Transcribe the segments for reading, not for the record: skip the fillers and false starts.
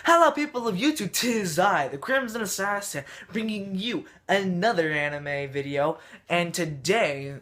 Hello people of YouTube, 'tis I, the Crimson Assassin, bringing you another anime video, and today,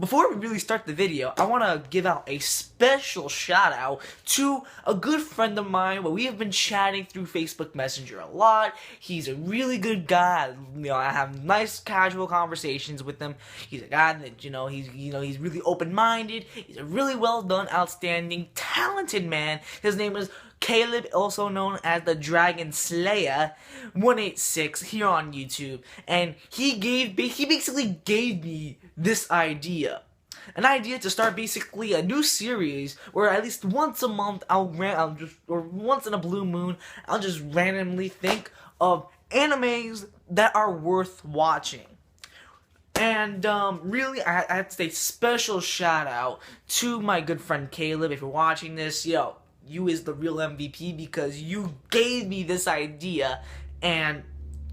before we really start the video, I want to give out a special shout out to a good friend of mine. We have been chatting through Facebook Messenger a lot. He's a really good guy. I have nice casual conversations with him. He's a guy that, he's really open-minded. He's a really well done, outstanding, talented man. His name is Caleb, also known as the DRAGONSLAYA817 here on YouTube, and he basically gave me this idea. An idea to start basically a new series where at least once a month or once in a blue moon, I'll just randomly think of animes that are worth watching. And really, I have to say special shout out to my good friend Caleb. If you're watching this, yo, you is the real MVP because you gave me this idea, and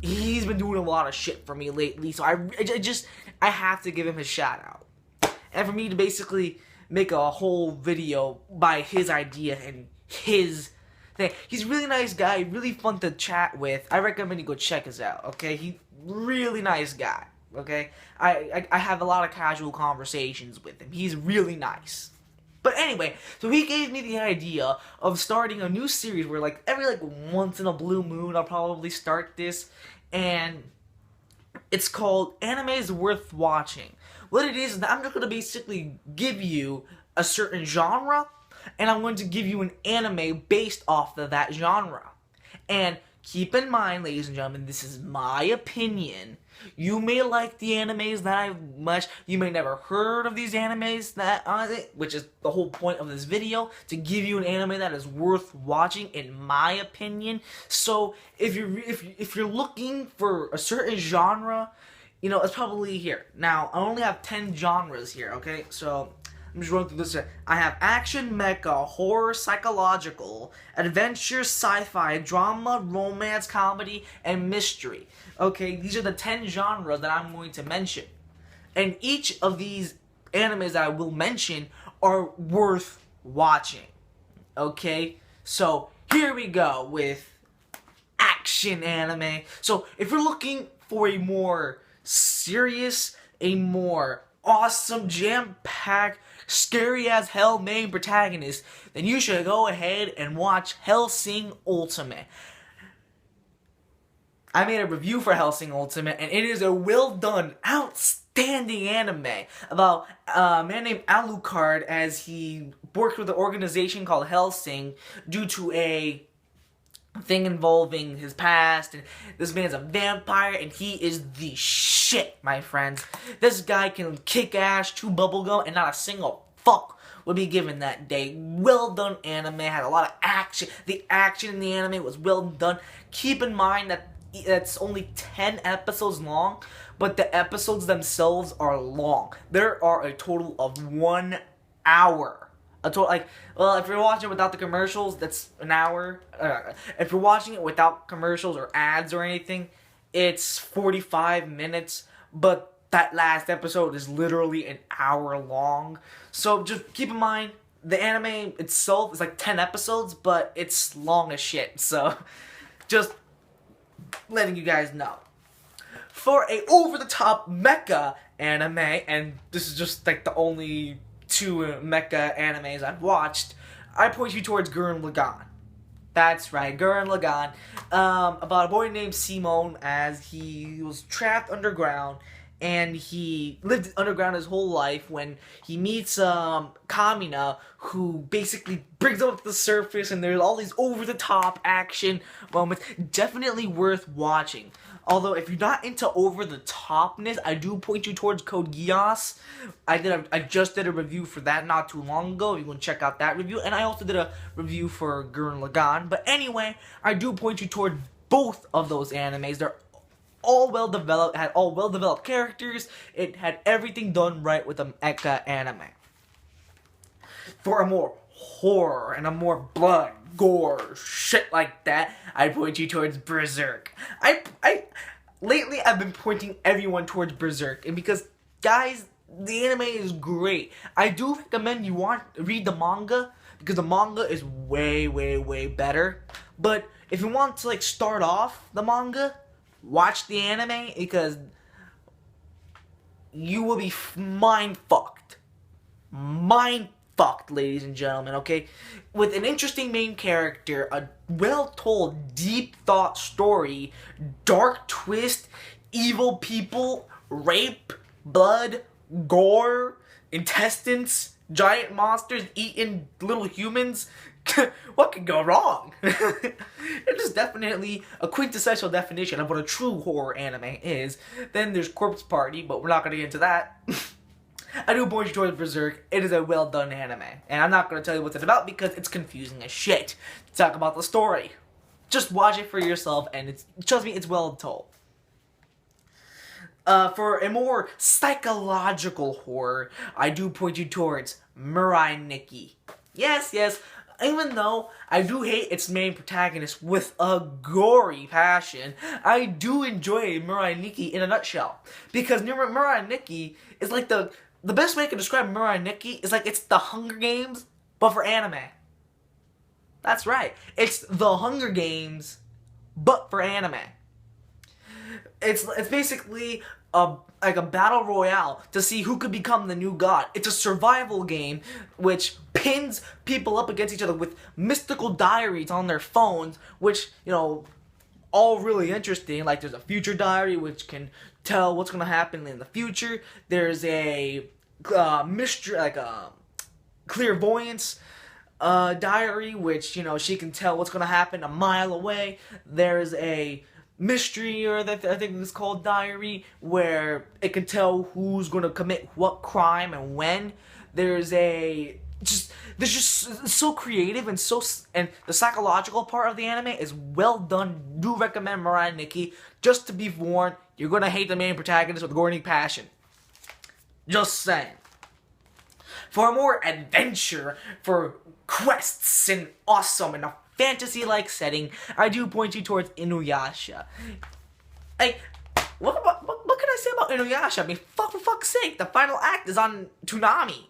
he's been doing a lot of shit for me lately, so I have to give him a shout out. And for me to basically make a whole video by his idea and his thing. He's a really nice guy, really fun to chat with. I recommend you go check us out, okay? He's really nice guy, okay? I have a lot of casual conversations with him. He's really nice. But anyway, so he gave me the idea of starting a new series where every once in a blue moon I'll probably start this, and it's called Animes Worth Watching. What it is that I'm just going to basically give you a certain genre, and I'm going to give you an anime based off of that genre. And keep in mind, ladies and gentlemen, this is my opinion. You may like the animes that I watch. You may never heard of these animes which is the whole point of this video, to give you an anime that is worth watching, in my opinion. So if you're looking for a certain genre, it's probably here. Now I only have 10 genres here. Okay, so I'm just running through this. I have action, mecha, horror, psychological, adventure, sci-fi, drama, romance, comedy, and mystery. Okay, these are the 10 genres that I'm going to mention. And each of these animes that I will mention are worth watching. Okay, so here we go with action anime. So if you're looking for a more serious, a more awesome, jam-packed, scary-as-hell main protagonist, then you should go ahead and watch Hellsing Ultimate. I made a review for Hellsing Ultimate, and it is a well-done, outstanding anime about a man named Alucard as he works with an organization called Hellsing due to a thing involving his past, and this man's a vampire, and he is the shit, my friends. This guy can kick ass, chew bubblegum, and not a single fuck would be given that day. Well done anime, had a lot of action. The action in the anime was well done. Keep in mind that it's only 10 episodes long, but the episodes themselves are long. There are a total of 1 hour. If you're watching it without the commercials, that's an hour. If you're watching it without commercials or ads or anything, it's 45 minutes. But that last episode is literally an hour long. So just keep in mind, the anime itself is 10 episodes, but it's long as shit. So just letting you guys know. For a over-the-top mecha anime, and this is just the only 2 mecha animes I've watched, I point you towards Gurren Lagann. That's right, Gurren Lagann. About a boy named Simon, as he was trapped underground, and he lived underground his whole life when he meets Kamina, who basically brings him up to the surface, and there's all these over-the-top action moments. Definitely worth watching. Although, if you're not into over-the-topness, I do point you towards Code Geass. I just did a review for that not too long ago. You can check out that review. And I also did a review for Gurren Lagann. But anyway, I do point you toward both of those animes. They're all well-developed, had all well-developed characters. It had everything done right with a mecha anime. For a more horror and a more blood, gore, shit like that, I point you towards Berserk. Lately I've been pointing everyone towards Berserk, and because, guys, the anime is great. I do recommend you read the manga, because the manga is way, way, way better. But if you want to like start off the manga, watch the anime because you will be mind fucked. Mind fucked, ladies and gentlemen, okay? With an interesting main character, a well-told, deep thought story, dark twist, evil people, rape, blood, gore, intestines, giant monsters eating little humans. What could go wrong? It is definitely a quintessential definition of what a true horror anime is. Then there's Corpse Party, but we're not going to get into that. I do point you towards Berserk. It is a well done anime. And I'm not going to tell you what it's about because it's confusing as shit to talk about the story. Just watch it for yourself and trust me, it's well told. For a more psychological horror, I do point you towards Mirai Nikki. Yes, even though I do hate its main protagonist with a gory passion, I do enjoy Mirai Nikki in a nutshell. Because Mirai Nikki is like the best way I can describe Mirai Nikki is like it's the Hunger Games, but for anime. That's right. It's the Hunger Games, but for anime. It's basically like a battle royale to see who could become the new god. It's a survival game which pins people up against each other with mystical diaries on their phones, which, you know, all really interesting. Like there's a future diary which can tell what's gonna happen in the future. There's a mystery, like a clairvoyance diary, which, you know, she can tell what's gonna happen a mile away. There's a mystery, or that I think it's called diary, where it can tell who's gonna commit what crime and when. There's just so creative and the psychological part of the anime is well done. Do recommend Mirai Nikki. Just to be warned, you're gonna hate the main protagonist with gory passion. Just saying. For more adventure, for quests and awesome and a fantasy-like setting, I do point you towards Inuyasha. Like, what can I say about Inuyasha? I mean, for fuck's sake, the final act is on Toonami.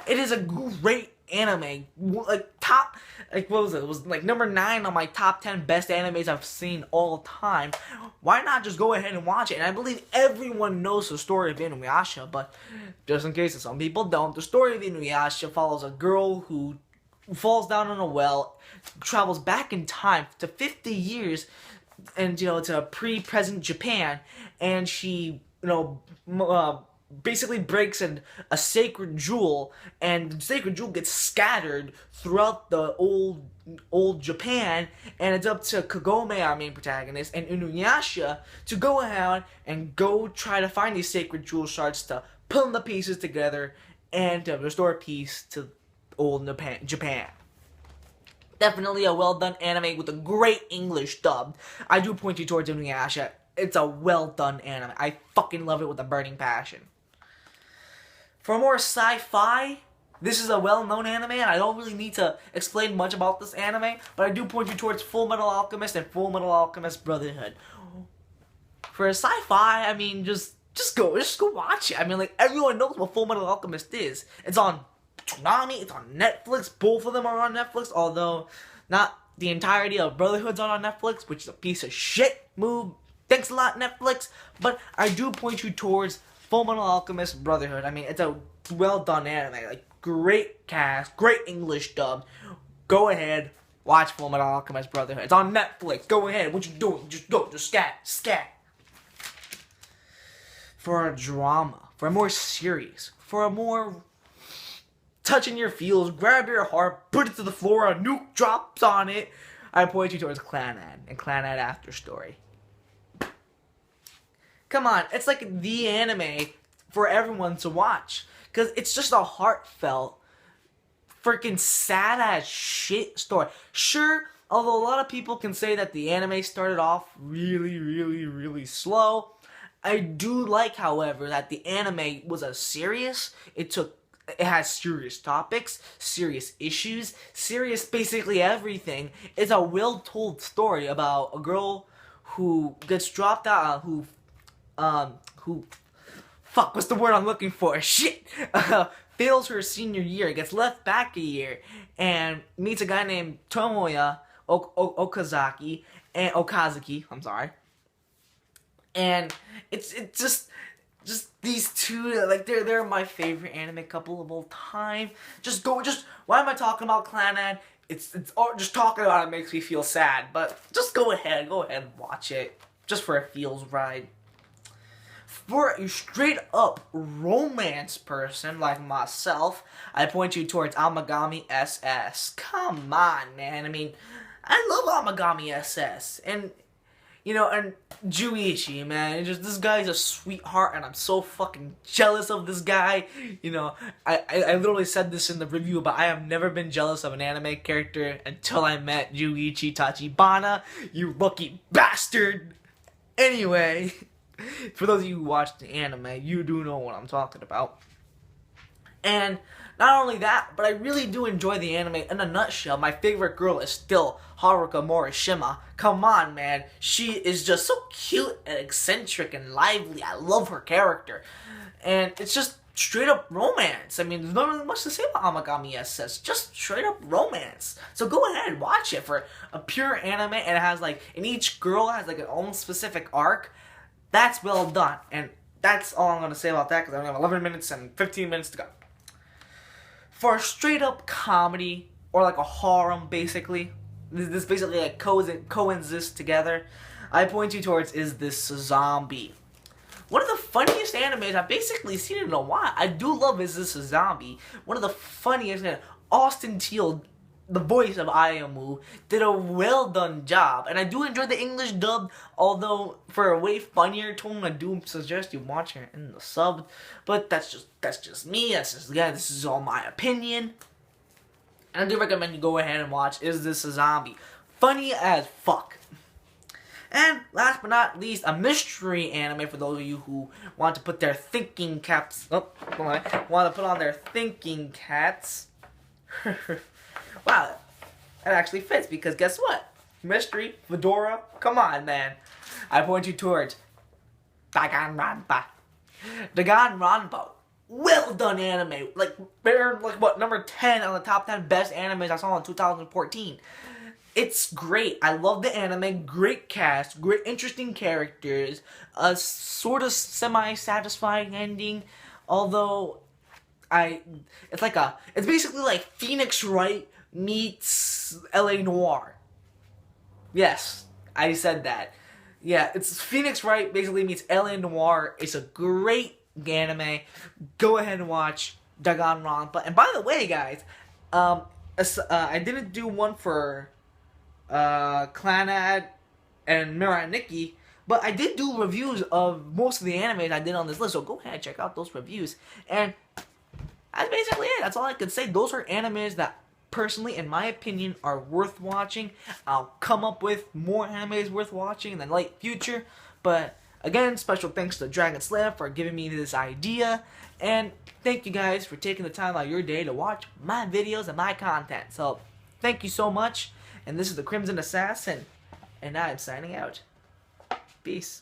It is a great anime. Like, what was it? It was like number 9 on my top 10 best animes I've seen all time. Why not just go ahead and watch it? And I believe everyone knows the story of Inuyasha, but just in case some people don't, the story of Inuyasha follows a girl who falls down in a well, travels back in time to 50 years, and, you know, to pre-present Japan, and she, you know, basically breaks a sacred jewel, and the sacred jewel gets scattered throughout the old Japan, and it's up to Kagome, our main protagonist, and Inuyasha to go ahead and go try to find these sacred jewel shards to put the pieces together and to restore peace to old Japan. Definitely a well done anime with a great English dub. I do point you towards Inuyasha. It's a well done anime. I fucking love it with a burning passion. For more sci-fi, this is a well-known anime, and I don't really need to explain much about this anime, but I do point you towards Full Metal Alchemist and Full Metal Alchemist Brotherhood. For a sci-fi, I mean, just go watch it. I mean, like, everyone knows what Full Metal Alchemist is. It's on Toonami, it's on Netflix. Both of them are on Netflix, although not the entirety of Brotherhood's on Netflix, which is a piece of shit move. Thanks a lot, Netflix. But I do point you towards Full Metal Alchemist Brotherhood. I mean, it's a well done anime. Like, great cast, great English dub. Go ahead, watch Full Metal Alchemist Brotherhood. It's on Netflix. Go ahead. What you doing? Just go. Just scat. For a drama, for a more serious, for a more touching your feels, grab your heart, put it to the floor, a nuke drops on it, I point you towards Clannad and Clannad After Story. Come on, it's like the anime for everyone to watch. Because it's just a heartfelt, freaking sad-ass shit story. Sure, although a lot of people can say that the anime started off really slow, I do like, however, that the anime was serious. It has serious topics, serious issues, serious basically everything. It's a well-told story about a girl who gets dropped out, who fuck, what's the word I'm looking for? Shit! fails her senior year, gets left back a year, and meets a guy named Tomoya Okazaki. I'm sorry. And it's just these two, like they're my favorite anime couple of all time. Why am I talking about Clannad? It's just talking about it makes me feel sad, but just go ahead and watch it just for a feels ride. For a straight up romance person like myself, I point you towards Amagami SS. Come on, man. I mean, I love Amagami SS, and and Juichi, man, this guy's a sweetheart, and I'm so fucking jealous of this guy. I literally said this in the review, but I have never been jealous of an anime character until I met Juichi Tachibana, you lucky bastard. Anyway, for those of you who watch the anime, you do know what I'm talking about. And not only that, but I really do enjoy the anime. In a nutshell, my favorite girl is still Haruka Morishima. Come on, man. She is just so cute and eccentric and lively. I love her character. And it's just straight up romance. I mean, there's not really much to say about Amagami SS. Just straight up romance. So go ahead and watch it for a pure anime. And it has and each girl has her own specific arc. That's well done. And that's all I'm going to say about that, because I only have 11 minutes and 15 minutes to go. For a straight up comedy, or like a harem basically, this basically coexist together, I point you towards Is This Zombie. One of the funniest animes I've basically seen in a while. I do love Is This a Zombie. One of the funniest, Austin Teal, the voice of Ayamu, did a well done job, and I do enjoy the English dub, although for a way funnier tone, I do suggest you watch it in the sub. But that's just me. This is all my opinion. And I do recommend you go ahead and watch Is This a Zombie? Funny as fuck. And last but not least, a mystery anime for those of you who want to put their thinking caps. Want to put on their thinking caps. Wow, that actually fits, because guess what? Mystery, Fedora, come on, man. I point you towards Danganronpa. Danganronpa, well done anime. Number 10 on the top 10 best animes I saw in 2014. It's great. I love the anime. Great cast, great interesting characters, a sort of semi-satisfying ending, although it's basically like Phoenix Wright meets LA Noire. Yes, I said that. Yeah, it's Phoenix Wright basically meets LA Noire. It's a great anime. Go ahead and watch Danganronpa. And by the way, guys, I didn't do one for Clannad and Mirai Nikki, but I did do reviews of most of the animes I did on this list, so go ahead and check out those reviews. And that's basically it. That's all I could say. Those are animes that, personally, in my opinion, are worth watching. I'll come up with more animes worth watching in the late future. But again, special thanks to DRAGONSLAYA for giving me this idea. And thank you guys for taking the time out of your day to watch my videos and my content. So, thank you so much. And this is the Crimson Assassin. And I'm signing out. Peace.